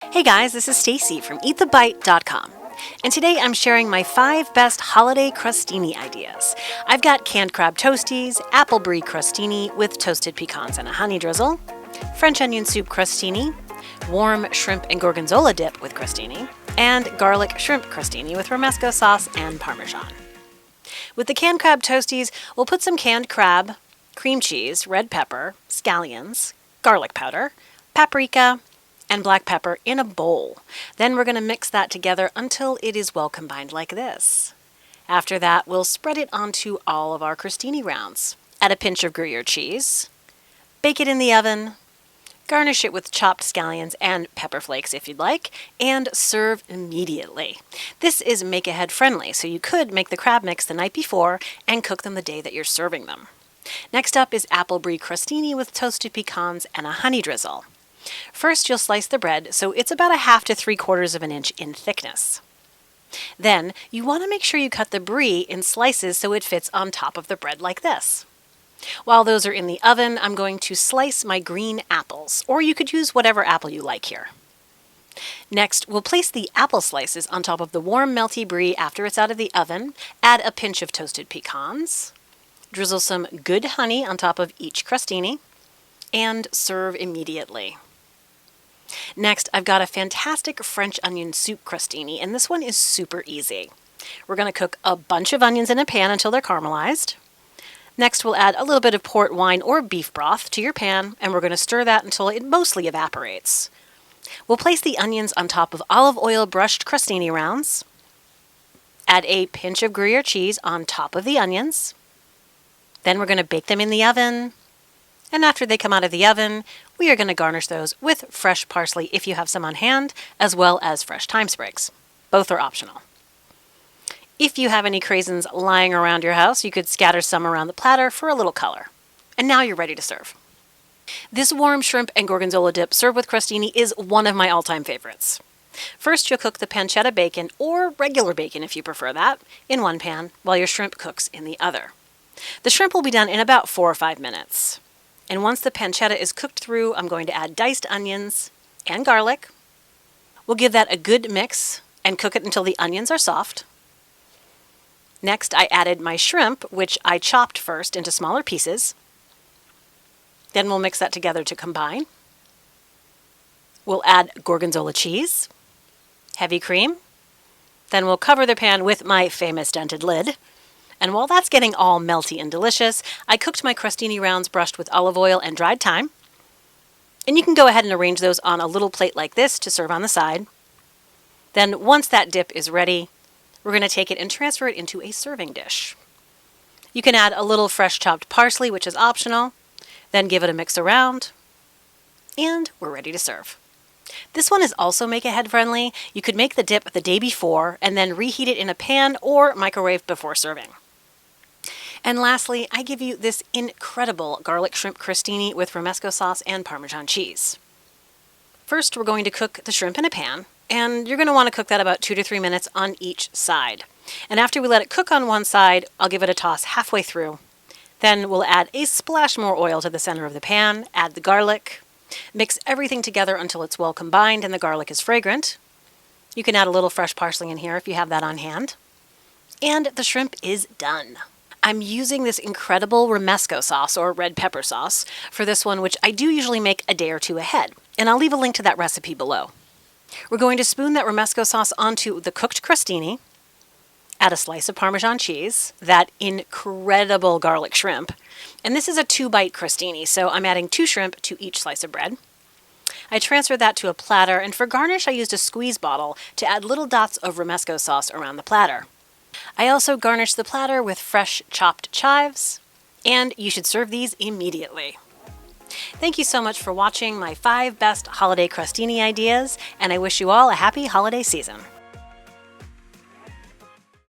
Hey guys, this is Stacy from EatTheBite.com, and today I'm sharing my 5 best holiday crostini ideas. I've got canned crab toasties, apple brie crostini with toasted pecans and a honey drizzle, French onion soup crostini, warm shrimp and gorgonzola dip with crostini, and garlic shrimp crostini with romesco sauce and parmesan. With the canned crab toasties, we'll put some canned crab, cream cheese, red pepper, scallions, garlic powder, paprika, and black pepper in a bowl. Then we're going to mix that together until it is well combined like this. After that, we'll spread it onto all of our crostini rounds. Add a pinch of Gruyere cheese, bake it in the oven, garnish it with chopped scallions and pepper flakes if you'd like, and serve immediately. This is make-ahead friendly, so you could make the crab mix the night before and cook them the day that you're serving them. Next up is apple brie crostini with toasted pecans and a honey drizzle. First, you'll slice the bread so it's about 1/2 to 3/4 of an inch in thickness. Then, you want to make sure you cut the brie in slices so it fits on top of the bread like this. While those are in the oven, I'm going to slice my green apples, or you could use whatever apple you like here. Next, we'll place the apple slices on top of the warm, melty brie after it's out of the oven, add a pinch of toasted pecans, drizzle some good honey on top of each crostini, and serve immediately. Next, I've got a fantastic French onion soup crostini, and this one is super easy. We're going to cook a bunch of onions in a pan until they're caramelized. Next, we'll add a little bit of port wine or beef broth to your pan, and we're going to stir that until it mostly evaporates. We'll place the onions on top of olive oil brushed crostini rounds. Add a pinch of Gruyere cheese on top of the onions. Then we're going to bake them in the oven. And after they come out of the oven, we are going to garnish those with fresh parsley if you have some on hand, as well as fresh thyme sprigs. Both are optional. If you have any craisins lying around your house, you could scatter some around the platter for a little color. And now you're ready to serve. This warm shrimp and gorgonzola dip served with crostini is one of my all-time favorites. First, you'll cook the pancetta bacon, or regular bacon if you prefer that, in one pan, while your shrimp cooks in the other. The shrimp will be done in about 4 or 5 minutes. And once the pancetta is cooked through, I'm going to add diced onions and garlic. We'll give that a good mix and cook it until the onions are soft. Next, I added my shrimp, which I chopped first into smaller pieces. Then we'll mix that together to combine. We'll add gorgonzola cheese, heavy cream. Then we'll cover the pan with my famous dented lid. And while that's getting all melty and delicious, I cooked my crostini rounds brushed with olive oil and dried thyme. And you can go ahead and arrange those on a little plate like this to serve on the side. Then once that dip is ready, we're going to take it and transfer it into a serving dish. You can add a little fresh chopped parsley, which is optional, then give it a mix around, and we're ready to serve. This one is also make-ahead friendly. You could make the dip the day before and then reheat it in a pan or microwave before serving. And lastly, I give you this incredible garlic shrimp crostini with romesco sauce and Parmesan cheese. First, we're going to cook the shrimp in a pan, and you're going to want to cook that about 2 to 3 minutes on each side. And after we let it cook on one side, I'll give it a toss halfway through. Then we'll add a splash more oil to the center of the pan, add the garlic, mix everything together until it's well combined and the garlic is fragrant. You can add a little fresh parsley in here if you have that on hand. And the shrimp is done. I'm using this incredible romesco sauce, or red pepper sauce, for this one, which I do usually make a day or 2 ahead, and I'll leave a link to that recipe below. We're going to spoon that romesco sauce onto the cooked crostini, add a slice of Parmesan cheese, that incredible garlic shrimp, and this is a 2-bite crostini, so I'm adding 2 shrimp to each slice of bread. I transfer that to a platter, and for garnish I used a squeeze bottle to add little dots of romesco sauce around the platter. I also garnished the platter with fresh chopped chives, and you should serve these immediately. Thank you so much for watching my 5 best holiday crostini ideas, and I wish you all a happy holiday season.